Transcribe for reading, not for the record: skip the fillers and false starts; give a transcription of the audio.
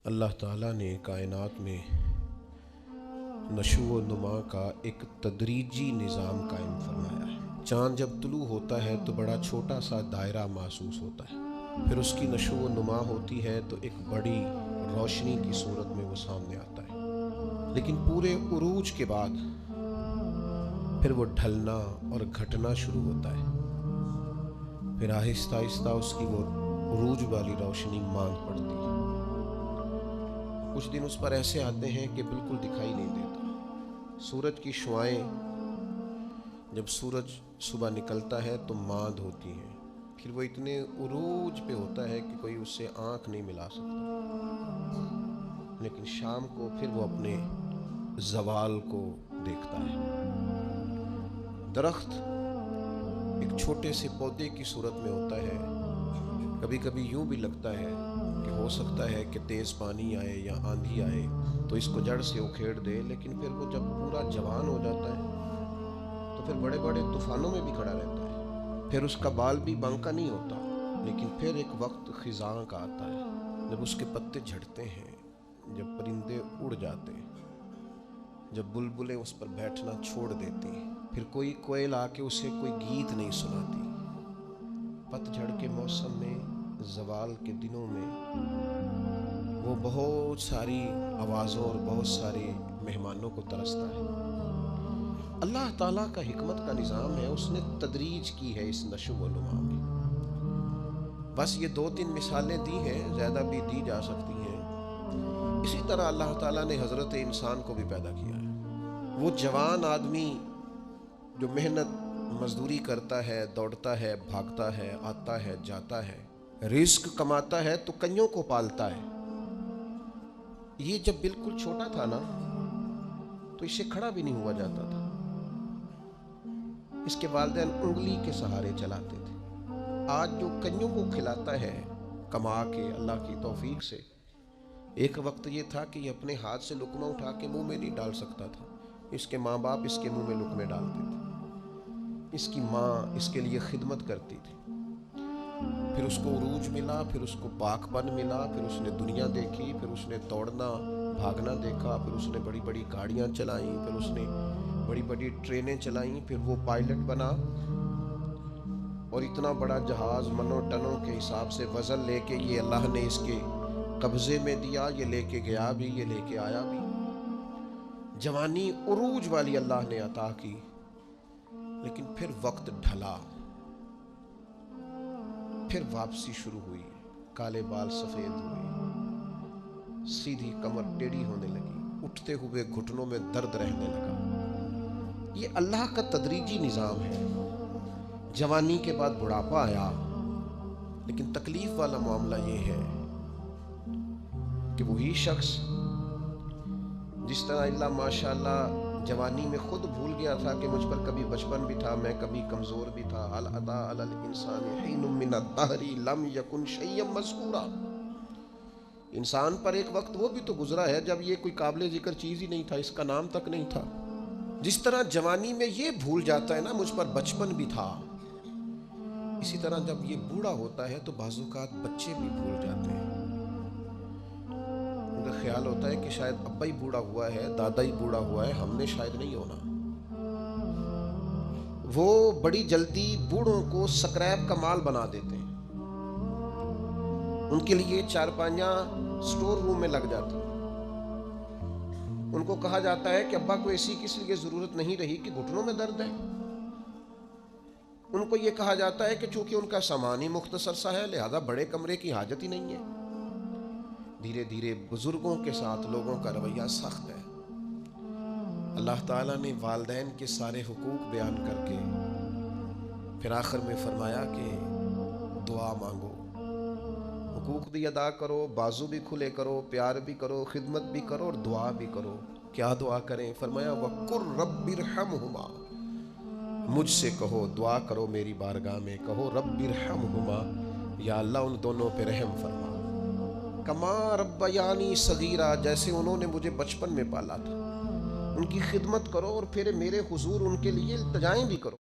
اللہ تعالیٰ نے کائنات میں نشو و نما کا ایک تدریجی نظام قائم فرمایا ہے۔ چاند جب طلوع ہوتا ہے تو بڑا چھوٹا سا دائرہ محسوس ہوتا ہے، پھر اس کی نشو و نما ہوتی ہے تو ایک بڑی روشنی کی صورت میں وہ سامنے آتا ہے، لیکن پورے عروج کے بعد پھر وہ ڈھلنا اور گھٹنا شروع ہوتا ہے، پھر آہستہ آہستہ اس کی وہ عروج والی روشنی ماند پڑتی ہے۔ کچھ دن اس پر ایسے آتے ہیں کہ بالکل دکھائی نہیں دیتا۔ سورج کی شعاعیں جب سورج صبح نکلتا ہے تو ماند ہوتی ہیں، پھر وہ اتنے عروج پہ ہوتا ہے کہ کوئی اس سے آنکھ نہیں ملا سکتا، لیکن شام کو پھر وہ اپنے زوال کو دیکھتا ہے۔ درخت ایک چھوٹے سے پودے کی صورت میں ہوتا ہے، کبھی کبھی یوں بھی لگتا ہے کہ ہو سکتا ہے کہ تیز پانی آئے یا آندھی آئے تو اس کو جڑ سے اکھیڑ دے، لیکن پھر وہ جب پورا جوان ہو جاتا ہے تو پھر بڑے بڑے طوفانوں میں بھی کھڑا رہتا ہے۔ پھر اس کا بال بھی بانکا نہیں ہوتا، لیکن پھر ایک وقت خزاں کا آتا ہے جب اس کے پتے جھڑتے ہیں، جب پرندے اڑ جاتے ہیں، جب بلبلیں اس پر بیٹھنا چھوڑ دیتی ہیں، پھر کوئی کوئل آ کے اسے کوئی گیت نہیں سناتی۔ پت جھڑ کے موسم میں، زوال کے دنوں میں وہ بہت ساری آوازوں اور بہت سارے مہمانوں کو ترستا ہے۔ اللہ تعالیٰ کا حکمت کا نظام ہے، اس نے تدریج کی ہے اس نشو و نما میں۔ بس یہ 2-3 مثالیں دی ہیں، زیادہ بھی دی جا سکتی ہیں۔ اسی طرح اللہ تعالیٰ نے حضرت انسان کو بھی پیدا کیا ہے۔ وہ جوان آدمی جو محنت مزدوری کرتا ہے، دوڑتا ہے، بھاگتا ہے، آتا ہے، جاتا ہے، رزق کماتا ہے تو کنیوں کو پالتا ہے۔ یہ جب بالکل چھوٹا تھا نا تو اسے کھڑا بھی نہیں ہوا جاتا تھا، اس کے والدین انگلی کے سہارے چلاتے تھے۔ آج جو کنیوں کو کھلاتا ہے کما کے اللہ کی توفیق سے، ایک وقت یہ تھا کہ یہ اپنے ہاتھ سے لقمہ اٹھا کے منہ میں نہیں ڈال سکتا تھا، اس کے ماں باپ اس کے منہ میں لقمے ڈالتے تھے، اس کی ماں اس کے لیے خدمت کرتی تھی۔ پھر اس کو عروج ملا، پھر اس کو پاک پن ملا، پھر اس نے دنیا دیکھی، پھر اس نے دوڑنا بھاگنا دیکھا، پھر اس نے بڑی بڑی گاڑیاں چلائیں، پھر اس نے بڑی بڑی ٹرینیں چلائیں، پھر وہ پائلٹ بنا اور اتنا بڑا جہاز منوں ٹنوں کے حساب سے وزن لے کے یہ اللہ نے اس کے قبضے میں دیا، یہ لے کے گیا بھی، یہ لے کے آیا بھی۔ جوانی عروج والی اللہ نے عطا کی، لیکن پھر وقت ڈھلا، پھر واپسی شروع ہوئی، کالے بال سفید ہوئے، سیدھی کمر ٹیڑھی ہونے لگی، اٹھتے ہوئے گھٹنوں میں درد رہنے لگا۔ یہ اللہ کا تدریجی نظام ہے۔ جوانی کے بعد بڑھاپا آیا، لیکن تکلیف والا معاملہ یہ ہے کہ وہی شخص جس طرح اللہ ماشاءاللہ جوانی میں خود بھول گیا تھا کہ مجھ پر کبھی بچپن بھی تھا، میں کبھی کمزور بھی تھا، هل اتى على الانسان حين من الدهر لم يكن شيئا مذكورا۔ انسان پر ایک وقت وہ بھی تو گزرا ہے جب یہ کوئی قابل ذکر چیز ہی نہیں تھا، اس کا نام تک نہیں تھا۔ جس طرح جوانی میں یہ بھول جاتا ہے نا مجھ پر بچپن بھی تھا، اسی طرح جب یہ بوڑھا ہوتا ہے تو بعض اوقات بچے بھی بھول جاتے ہیں۔ ان کا خیال ہوتا ہے کہ شاید ابا ہی بوڑھا ہوا ہے، دادا ہی بوڑھا ہوا ہے، ہم نے شاید نہیں ہونا۔ وہ بڑی جلدی بوڑھوں کو سکریپ کا مال بنا دیتے ہیں، ان کے لیے چارپائیاں سٹور روم میں لگ جاتی ہیں۔ ان کو کہا جاتا ہے کہ ابا کو ایسی کس لیے ضرورت نہیں رہی کہ گھٹنوں میں درد ہے۔ ان کو یہ کہا جاتا ہے کہ چونکہ ان کا سامان ہی مختصر سا ہے لہذا بڑے کمرے کی حاجت ہی نہیں ہے۔ دھیرے دھیرے بزرگوں کے ساتھ لوگوں کا رویہ سخت ہے۔ اللہ تعالیٰ نے والدین کے سارے حقوق بیان کر کے پھر آخر میں فرمایا کہ دعا مانگو، حقوق بھی ادا کرو، بازو بھی کھلے کرو، پیار بھی کرو، خدمت بھی کرو اور دعا بھی کرو۔ کیا دعا کریں؟ فرمایا وَقُلْ رَبِّ ارْحَمْهُمَا، مجھ سے کہو، دعا کرو میری بارگاہ میں، کہو رب ارحمہما، یا اللہ ان دونوں پہ رحم فرما، کما ربیانی صغیرا، جیسے انہوں نے مجھے بچپن میں پالا تھا۔ ان کی خدمت کرو اور پھر میرے حضور ان کے لیے التجائیں بھی کرو۔